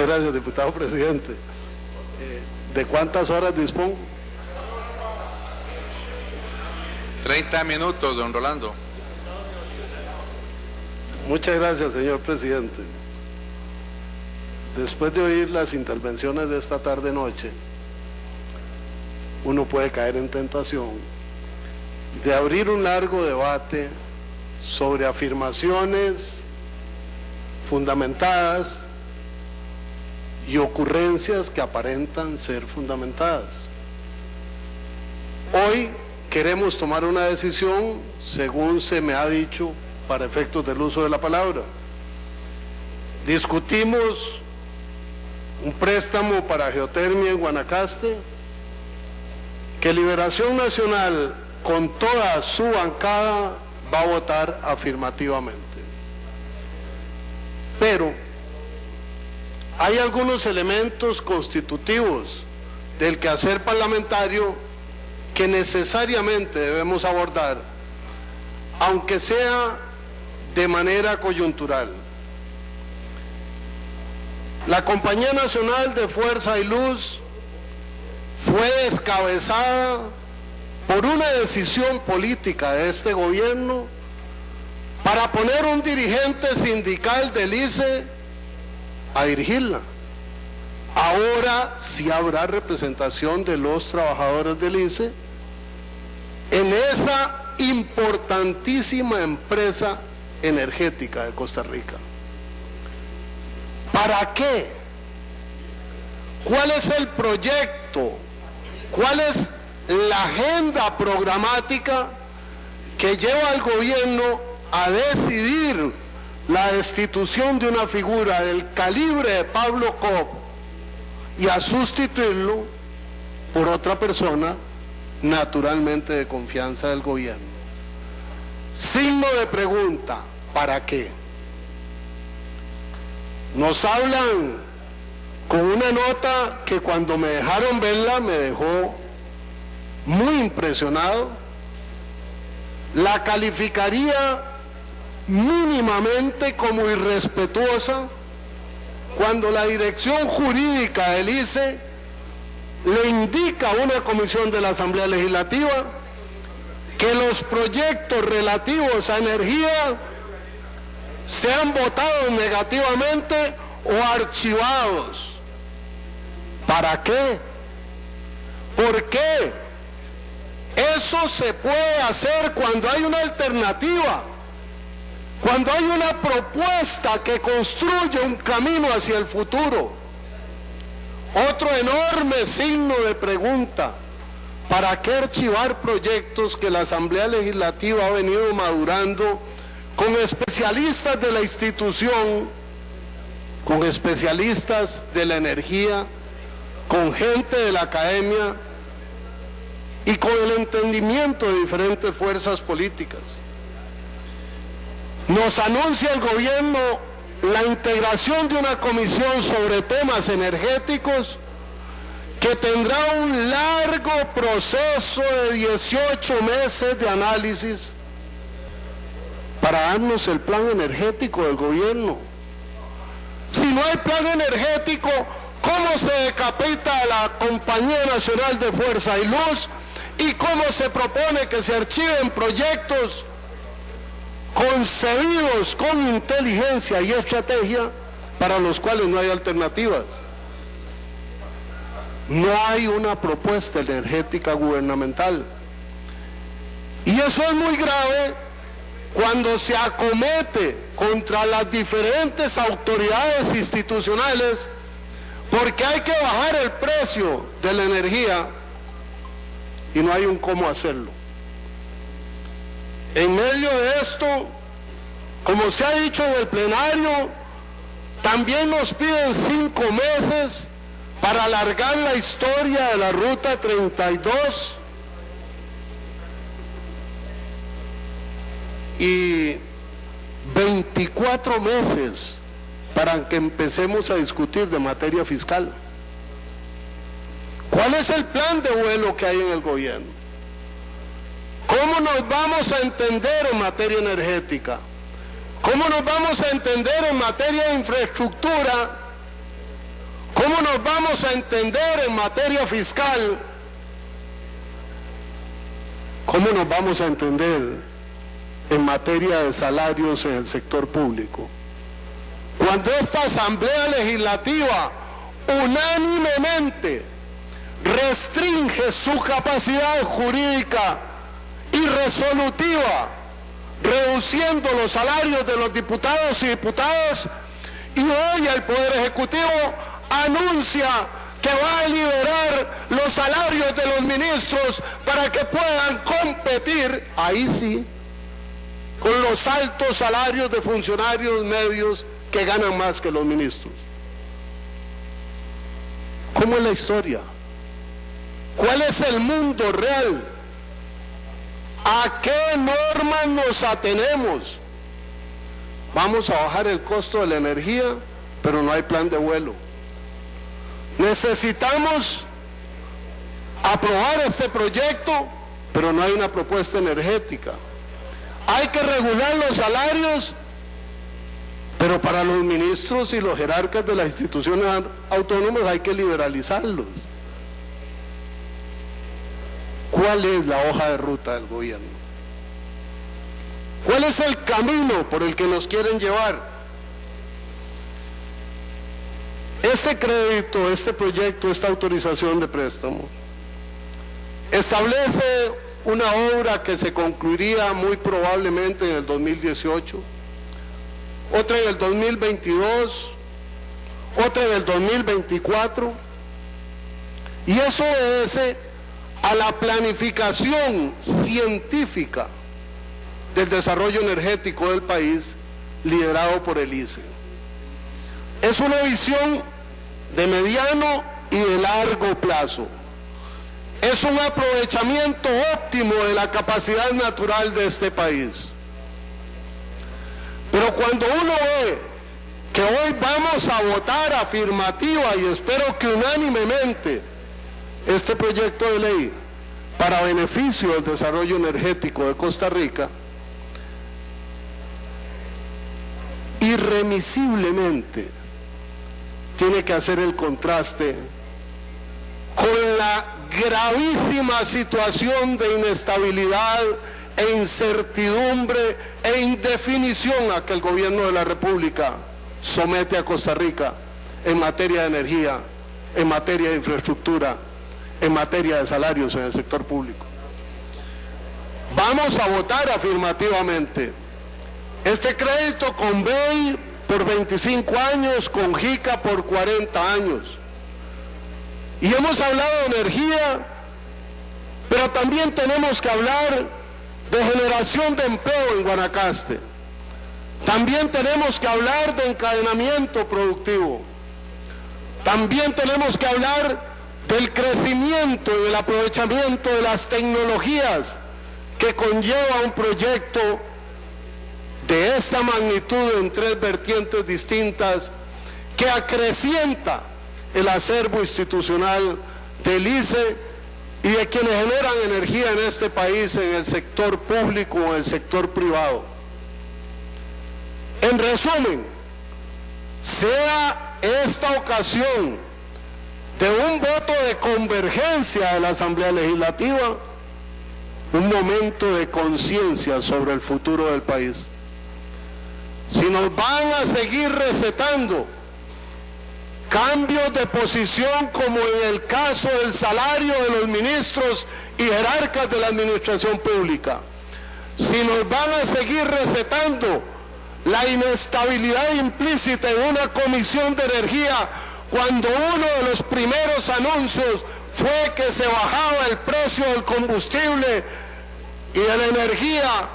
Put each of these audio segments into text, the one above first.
Gracias, diputado presidente. ¿De cuántas horas dispongo? 30 minutos, don Rolando. Muchas gracias, señor presidente. Después de oír las intervenciones de esta tarde-noche, uno puede caer en tentación de abrir un largo debate sobre afirmaciones fundamentadas y ocurrencias que aparentan ser fundamentadas. Hoy queremos tomar una decisión, según se me ha dicho, para efectos del uso de la palabra. Discutimos un préstamo para geotermia en Guanacaste, que Liberación Nacional, con toda su bancada, va a votar afirmativamente. Pero hay algunos elementos constitutivos del quehacer parlamentario que necesariamente debemos abordar, aunque sea de manera coyuntural. La Compañía Nacional de Fuerza y Luz fue descabezada por una decisión política de este gobierno para poner un dirigente sindical del ICE a dirigirla. Ahora sí habrá representación de los trabajadores del ICE en esa importantísima empresa energética de Costa Rica. ¿Para qué? ¿Cuál es el proyecto? ¿Cuál es la agenda programática que lleva al gobierno a decidir la destitución de una figura del calibre de Pablo Cobb y a sustituirlo por otra persona naturalmente de confianza del gobierno? Signo de pregunta, ¿para qué? Nos hablan con una nota que cuando me dejaron verla me dejó muy impresionado. La calificaría mínimamente como irrespetuosa cuando la dirección jurídica del ICE le indica a una comisión de la Asamblea Legislativa que los proyectos relativos a energía sean votados negativamente o archivados. ¿Para qué? ¿Por qué? Eso se puede hacer cuando hay una alternativa, cuando hay una propuesta que construye un camino hacia el futuro. Otro enorme signo de pregunta: ¿para qué archivar proyectos que la Asamblea Legislativa ha venido madurando con especialistas de la institución, con especialistas de la energía, con gente de la academia y con el entendimiento de diferentes fuerzas políticas? Nos anuncia el gobierno la integración de una comisión sobre temas energéticos que tendrá un largo proceso de 18 meses de análisis para darnos el plan energético del gobierno. Si no hay plan energético, ¿cómo se decapita a la Compañía Nacional de Fuerza y Luz? ¿Y cómo se propone que se archiven proyectos concebidos con inteligencia y estrategia para los cuales no hay alternativas? No hay una propuesta energética gubernamental. Y eso es muy grave cuando se acomete contra las diferentes autoridades institucionales, porque hay que bajar el precio de la energía y no hay un cómo hacerlo. En medio de esto, como se ha dicho en el plenario, también nos piden 5 meses para alargar la historia de la Ruta 32 y 24 meses para que empecemos a discutir de materia fiscal. ¿Cuál es el plan de vuelo que hay en el gobierno? ¿Cómo nos vamos a entender en materia energética? ¿Cómo nos vamos a entender en materia de infraestructura ¿Cómo nos vamos a entender en materia fiscal? ¿Cómo nos vamos a entender en materia de salarios en el sector público? Cuando esta Asamblea Legislativa unánimemente restringe su capacidad jurídica y resolutiva, reduciendo los salarios de los diputados y diputadas, y hoy el Poder Ejecutivo anuncia que va a liberar los salarios de los ministros para que puedan competir, ahí sí, con los altos salarios de funcionarios medios que ganan más que los ministros. ¿Cómo es la historia? ¿Cuál es el mundo real? ¿A qué normas nos atenemos? Vamos a bajar el costo de la energía, pero no hay plan de vuelo. Necesitamos aprobar este proyecto, pero no hay una propuesta energética. Hay que regular los salarios, pero para los ministros y los jerarcas de las instituciones autónomas hay que liberalizarlos. ¿Cuál es la hoja de ruta del gobierno? ¿Cuál es el camino por el que nos quieren llevar? Este crédito, este proyecto, esta autorización de préstamo establece una obra que se concluiría muy probablemente en el 2018, otra en el 2022, otra en el 2024, y eso obedece a la planificación científica del desarrollo energético del país liderado por el ICE. Es una visión de mediano y de largo plazo. Es un aprovechamiento óptimo de la capacidad natural de este país. Pero cuando uno ve que hoy vamos a votar afirmativa y espero que unánimemente este proyecto de ley para beneficio del desarrollo energético de Costa Rica, irremisiblemente tiene que hacer el contraste con la gravísima situación de inestabilidad e incertidumbre e indefinición a que el gobierno de la República somete a Costa Rica en materia de energía, en materia de infraestructura, en materia de salarios en el sector público. Vamos a votar afirmativamente este crédito con BEI por 25 años, con JICA por 40 años. Y hemos hablado de energía, pero también tenemos que hablar de generación de empleo en Guanacaste. También tenemos que hablar de encadenamiento productivo. También tenemos que hablar del crecimiento y del aprovechamiento de las tecnologías que conlleva un proyecto de esta magnitud en tres vertientes distintas, que acrecienta el acervo institucional del ICE y de quienes generan energía en este país, en el sector público o en el sector privado. En resumen, sea esta ocasión de un voto de convergencia de la Asamblea Legislativa un momento de conciencia sobre el futuro del país. Si nos van a seguir recetando cambios de posición como en el caso del salario de los ministros y jerarcas de la administración pública, si nos van a seguir recetando la inestabilidad implícita en una comisión de energía, cuando uno de los primeros anuncios fue que se bajaba el precio del combustible y de la energía,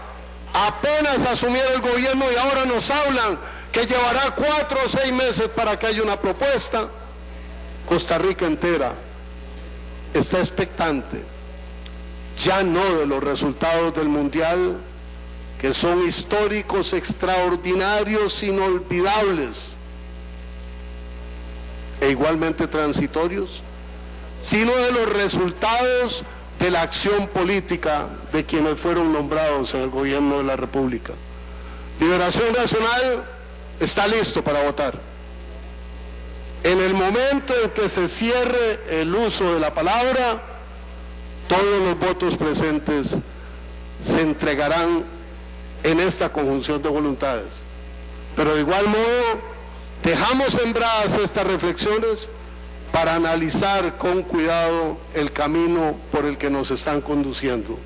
apenas asumiera el gobierno, y ahora nos hablan que llevará 4 o 6 meses para que haya una propuesta. Costa Rica entera está expectante, ya no de los resultados del Mundial, que son históricos, extraordinarios, inolvidables e igualmente transitorios, sino de los resultados de la acción política de quienes fueron nombrados en el gobierno de la República. Liberación Nacional está listo para votar. En el momento en que se cierre el uso de la palabra, todos los votos presentes se entregarán en esta conjunción de voluntades. Pero de igual modo, dejamos sembradas estas reflexiones para analizar con cuidado el camino por el que nos están conduciendo.